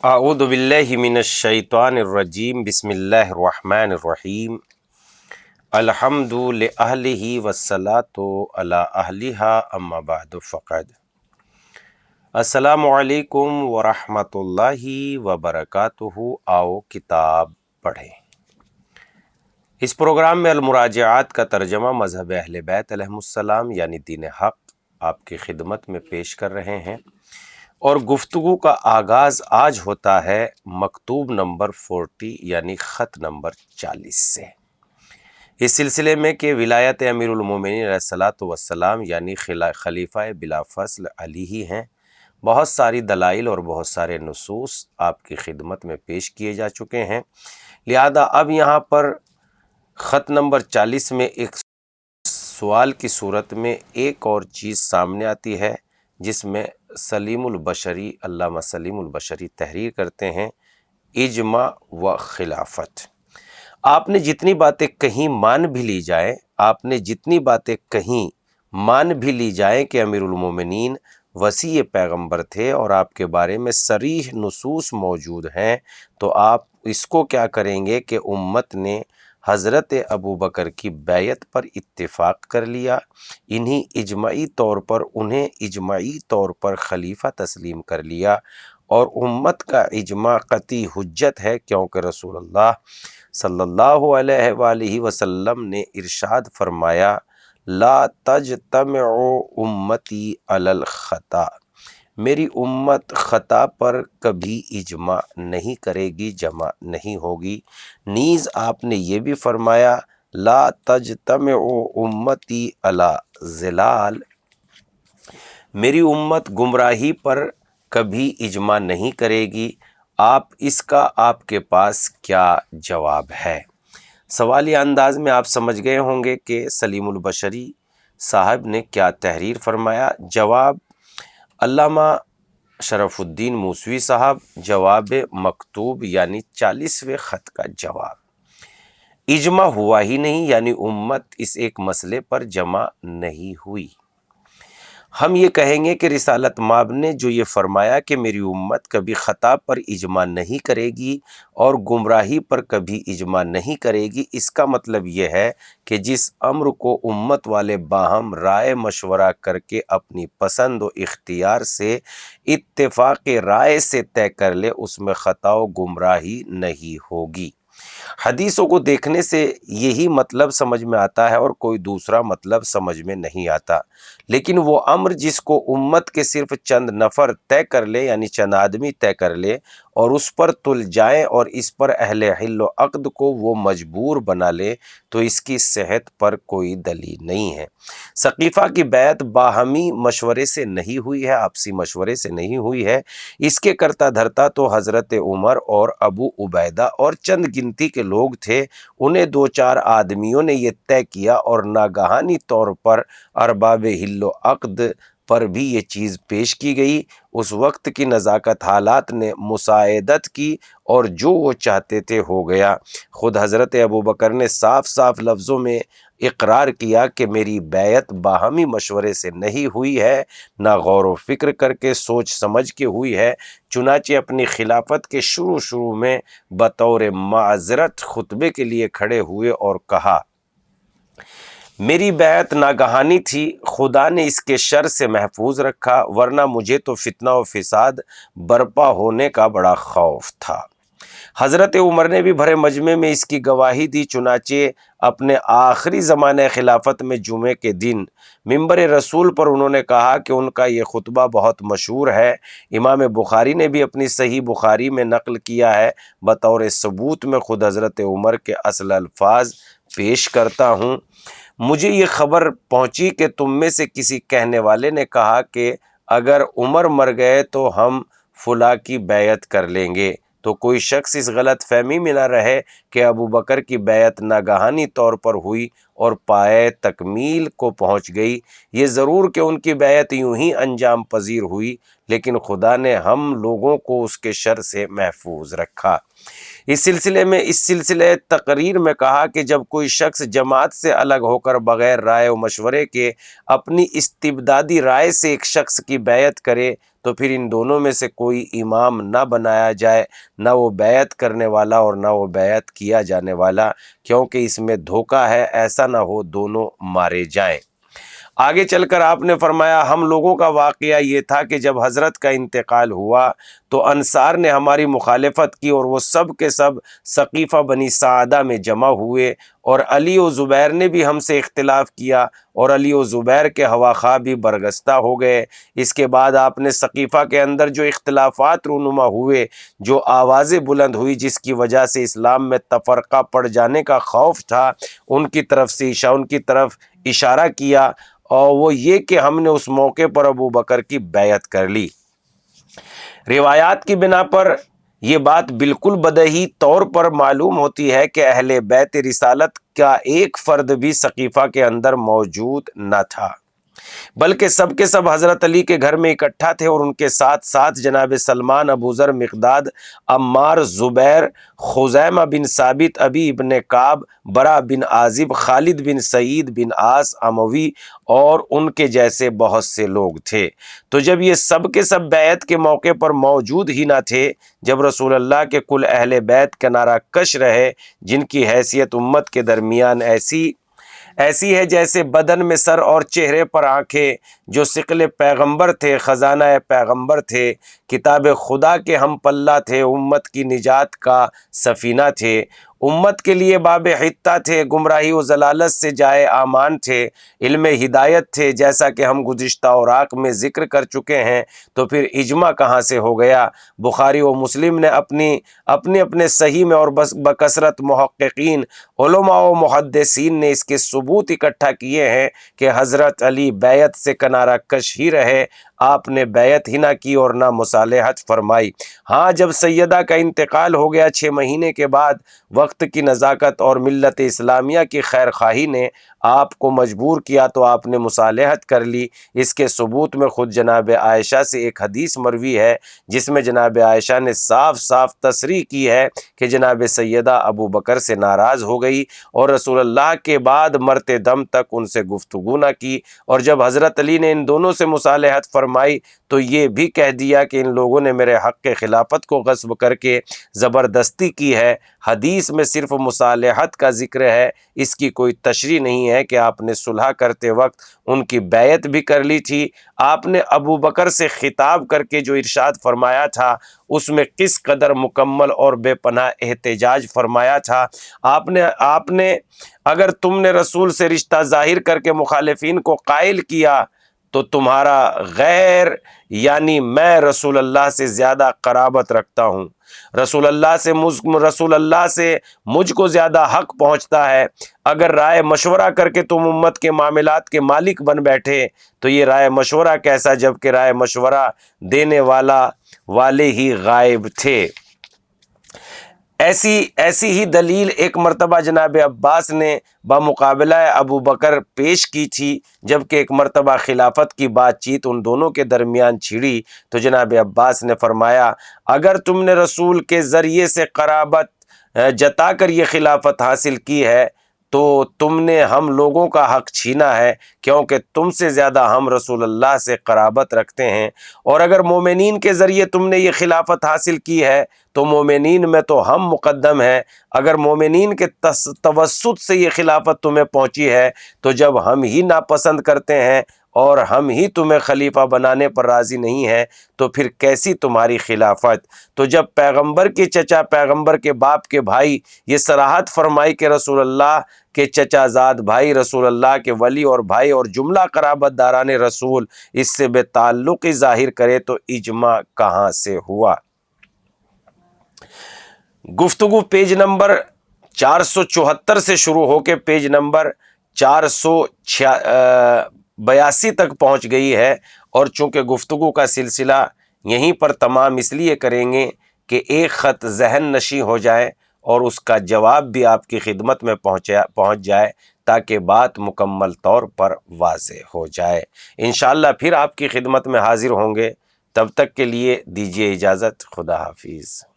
اعوذ باللہ من الشیطان الرجیم بسم اللہ الرحمن الرحیم الحمد لأہلہ والصلاۃ علی اہلہا اما بعد فقد السلام علیکم ورحمۃ اللہ وبرکاتہ۔ آؤ کتاب پڑھیں۔ اس پروگرام میں المراجعات کا ترجمہ مذہب اہل بیت علیہم السلام یعنی دین حق آپ کی خدمت میں پیش کر رہے ہیں، اور گفتگو کا آغاز آج ہوتا ہے مکتوب نمبر 40 یعنی خط نمبر 40 سے، اس سلسلے میں کہ ولایت امیر المومنین علیہ الصلاۃ والسلام یعنی خلیفہ بلا فصل علی ہی ہیں۔ بہت ساری دلائل اور بہت سارے نصوص آپ کی خدمت میں پیش کیے جا چکے ہیں، لہذا اب یہاں پر خط نمبر 40 میں ایک سوال کی صورت میں ایک اور چیز سامنے آتی ہے، جس میں سلیم البشری علامہ سلیم البشری تحریر کرتے ہیں اجماع و خلافت۔ آپ نے جتنی باتیں کہیں مان بھی لی جائیں، مان بھی لی جائیں کہ امیر المومنین وصی پیغمبر تھے اور آپ کے بارے میں صریح نصوص موجود ہیں، تو آپ اس کو کیا کریں گے کہ امت نے حضرت ابوبکر کی بیعت پر اتفاق کر لیا، انہیں اجماعی طور پر خلیفہ تسلیم کر لیا، اور امت کا اجماع قطعی حجت ہے، کیونکہ رسول اللہ صلی اللہ علیہ وآلہ وسلم نے ارشاد فرمایا لا تجتمع امتی علی الخطا، میری امت خطا پر کبھی اجماع نہیں کرے گی، جمع نہیں ہوگی۔ نیز آپ نے یہ بھی فرمایا لا تجتمع امتی علی ضلال، میری امت گمراہی پر کبھی اجماع نہیں کرے گی۔ اس کا آپ کے پاس کیا جواب ہے؟ سوالیہ انداز میں آپ سمجھ گئے ہوں گے کہ سلیم البشری صاحب نے کیا تحریر فرمایا۔ جواب علامہ شرف الدین موسوی صاحب، جواب مکتوب یعنی 40ویں خط کا جواب۔ اجماع ہوا ہی نہیں، یعنی امت اس ایک مسئلے پر جمع نہیں ہوئی۔ ہم یہ کہیں گے کہ رسالت مآب نے جو یہ فرمایا کہ میری امت کبھی خطا پر اجماع نہیں کرے گی اور گمراہی پر کبھی اجماع نہیں کرے گی، اس کا مطلب یہ ہے کہ جس امر کو امت والے باہم رائے مشورہ کر کے اپنی پسند و اختیار سے اتفاق رائے سے طے کر لے، اس میں خطا و گمراہی نہیں ہوگی۔ حدیثوں کو دیکھنے سے یہی مطلب سمجھ میں آتا ہے اور کوئی دوسرا مطلب سمجھ میں نہیں آتا، لیکن وہ امر جس کو امت کے صرف چند نفر طے کر لے، یعنی چند آدمی طے کر لے اور اس پر تل جائیں اور اس پر اہل حل و عقد کو وہ مجبور بنا لے، تو اس کی صحت پر کوئی دلیل نہیں ہے۔ سقیفہ کی بیعت باہمی مشورے سے نہیں ہوئی ہے، آپسی مشورے سے نہیں ہوئی ہے، اس کے کرتا دھرتا تو حضرت عمر اور ابو عبیدہ اور چند گنتی کے لوگ تھے، انہیں دو چار آدمیوں نے یہ طے کیا، اور ناگہانی طور پر ارباب حل و عقد پر بھی یہ چیز پیش کی گئی۔ اس وقت کی نزاکت حالات نے مساعدت کی اور جو وہ چاہتے تھے ہو گیا۔ خود حضرت ابوبکر نے صاف صاف لفظوں میں اقرار کیا کہ میری بیعت باہمی مشورے سے نہیں ہوئی ہے، نہ غور و فکر کر کے سوچ سمجھ کے ہوئی ہے۔ چنانچہ اپنی خلافت کے شروع میں بطور معذرت خطبے کے لیے کھڑے ہوئے اور کہا میری بیعت ناگہانی تھی، خدا نے اس کے شر سے محفوظ رکھا، ورنہ مجھے تو فتنہ و فساد برپا ہونے کا بڑا خوف تھا۔ حضرت عمر نے بھی بھرے مجمع میں اس کی گواہی دی، چنانچہ اپنے آخری زمانہ خلافت میں جمعے کے دن منبر رسول پر انہوں نے کہا کہ ان کا یہ خطبہ بہت مشہور ہے۔ امام بخاری نے بھی اپنی صحیح بخاری میں نقل کیا ہے۔ بطور ثبوت میں خود حضرت عمر کے اصل الفاظ پیش کرتا ہوں۔ مجھے یہ خبر پہنچی کہ تم میں سے کسی کہنے والے نے کہا کہ اگر عمر مر گئے تو ہم فلاں کی بیعت کر لیں گے، تو کوئی شخص اس غلط فہمی میں نہ رہے کہ ابوبکر کی بیعت ناگہانی طور پر ہوئی اور پائے تکمیل کو پہنچ گئی۔ یہ ضرور کہ ان کی بیعت یوں ہی انجام پذیر ہوئی، لیکن خدا نے ہم لوگوں کو اس کے شر سے محفوظ رکھا۔ اس سلسلے تقریر میں کہا کہ جب کوئی شخص جماعت سے الگ ہو کر بغیر رائے و مشورے کے اپنی استبدادی رائے سے ایک شخص کی بیعت کرے تو پھر ان دونوں میں سے کوئی امام نہ بنایا جائے، نہ وہ بیعت کرنے والا اور نہ وہ بیعت کیا جانے والا، کیونکہ اس میں دھوکہ ہے، ایسا نہ ہو دونوں مارے جائیں۔ آگے چل کر آپ نے فرمایا ہم لوگوں کا واقعہ یہ تھا کہ جب حضرت کا انتقال ہوا تو انصار نے ہماری مخالفت کی اور وہ سب کے سب ثقیفہ بنی سعدہ میں جمع ہوئے، اور علی و زبیر نے بھی ہم سے اختلاف کیا اور علی و زبیر کے خواہ بھی برگستہ ہو گئے۔ اس کے بعد آپ نے ثقیفہ کے اندر جو اختلافات رونما ہوئے، جو آوازیں بلند ہوئی جس کی وجہ سے اسلام میں تفرقہ پڑ جانے کا خوف تھا، ان کی طرف اشارہ کیا، اور وہ یہ کہ ہم نے اس موقع پر ابو بکر کی بیعت کر لی۔ روایات کی بنا پر یہ بات بالکل بدیہی طور پر معلوم ہوتی ہے کہ اہل بیت رسالت کا ایک فرد بھی ثقیفہ کے اندر موجود نہ تھا، بلکہ سب کے سب حضرت علی کے گھر میں اکٹھا تھے، اور ان کے ساتھ ساتھ جناب سلمان، ابو ذر، مقداد، عمار، زبیر، خزیمہ بن ثابت، ابی ابن کعب، برا بن عازب، خالد بن سعید بن عاص اموی اور ان کے جیسے بہت سے لوگ تھے۔ تو جب یہ سب کے سب بیعت کے موقع پر موجود ہی نہ تھے، جب رسول اللہ کے کل اہل بیت کنارہ کش رہے، جن کی حیثیت امت کے درمیان ایسی ہے جیسے بدن میں سر اور چہرے پر آنکھیں، جو ثقل پیغمبر تھے، خزانہ پیغمبر تھے، کتاب خدا کے ہم پلہ تھے، امت کی نجات کا سفینہ تھے، امت کے لیے باب حتہ تھے، گمراہی و ضلالت سے جائے امان تھے، علم ہدایت تھے، جیسا کہ ہم گزشتہ اوراق میں ذکر کر چکے ہیں، تو پھر اجماع کہاں سے ہو گیا؟ بخاری و مسلم نے اپنے صحیح میں اور بکثرت محققین، علماء و محدثین نے اس کے ثبوت اکٹھا کیے ہیں کہ حضرت علی بیعت سے کنارہ کش ہی رہے، آپ نے بیعت ہی نہ کی اور نہ مصالحت فرمائی۔ ہاں، جب سیدہ کا انتقال ہو گیا 6 مہینے کے بعد، وقت کی نزاکت اور ملت اسلامیہ کی خیر خواہی نے آپ کو مجبور کیا تو آپ نے مصالحت کر لی۔ اس کے ثبوت میں خود جناب عائشہ سے ایک حدیث مروی ہے، جس میں جناب عائشہ نے صاف صاف تصریح کی ہے کہ جناب سیدہ ابو بکر سے ناراض ہو گئی اور رسول اللہ کے بعد مرتے دم تک ان سے گفتگو نہ کی، اور جب حضرت علی نے ان دونوں سے مصالحت فرمائی تو یہ بھی کہہ دیا کہ ان لوگوں نے میرے حق کے خلافت کو غصب کر کے زبردستی کی ہے۔ حدیث میں صرف مصالحت کا ذکر ہے، اس کی کوئی تشریح نہیں ہے کہ آپ نے صلح کرتے وقت ان کی بیعت بھی کر لی تھی۔ آپ نے ابو بکر سے خطاب کر کے جو ارشاد فرمایا تھا، اس میں کس قدر مکمل اور بے پناہ احتجاج فرمایا تھا۔ آپ نے اگر تم نے رسول سے رشتہ ظاہر کر کے مخالفین کو قائل کیا تو تمہارا غیر یعنی میں رسول اللہ سے زیادہ قرابت رکھتا ہوں، رسول اللہ سے مجھ کو زیادہ حق پہنچتا ہے۔ اگر رائے مشورہ کر کے تم امت کے معاملات کے مالک بن بیٹھے تو یہ رائے مشورہ کیسا، جب کہ رائے مشورہ دینے والے ہی غائب تھے۔ ایسی ہی دلیل ایک مرتبہ جناب عباس نے بمقابلہ ابو بکر پیش کی تھی، جبکہ ایک مرتبہ خلافت کی بات چیت ان دونوں کے درمیان چھڑی تو جناب عباس نے فرمایا اگر تم نے رسول کے ذریعے سے قرابت جتا کر یہ خلافت حاصل کی ہے تو تم نے ہم لوگوں کا حق چھینا ہے، کیونکہ تم سے زیادہ ہم رسول اللہ سے قرابت رکھتے ہیں، اور اگر مومنین کے ذریعے تم نے یہ خلافت حاصل کی ہے تو مومنین میں تو ہم مقدم ہیں، اگر مومنین کے توسط سے یہ خلافت تمہیں پہنچی ہے تو جب ہم ہی ناپسند کرتے ہیں اور ہم ہی تمہیں خلیفہ بنانے پر راضی نہیں ہیں تو پھر کیسی تمہاری خلافت؟ تو جب پیغمبر کے چچا پیغمبر کے باپ کے بھائی یہ صراحت فرمائی کہ رسول اللہ کے چچا زاد بھائی رسول اللہ کے ولی اور بھائی اور جملہ قرابت داران رسول اس سے بے تعلقی ظاہر کرے تو اجماع کہاں سے ہوا؟ گفتگو پیج نمبر 474 سے شروع ہو کے پیج نمبر 482 تک پہنچ گئی ہے، اور چونکہ گفتگو کا سلسلہ یہیں پر تمام اس لیے کریں گے کہ ایک خط ذہن نشیں ہو جائے اور اس کا جواب بھی آپ کی خدمت میں پہنچ جائے تاکہ بات مکمل طور پر واضح ہو جائے۔ انشاءاللہ پھر آپ کی خدمت میں حاضر ہوں گے، تب تک کے لیے دیجیے اجازت، خدا حافظ۔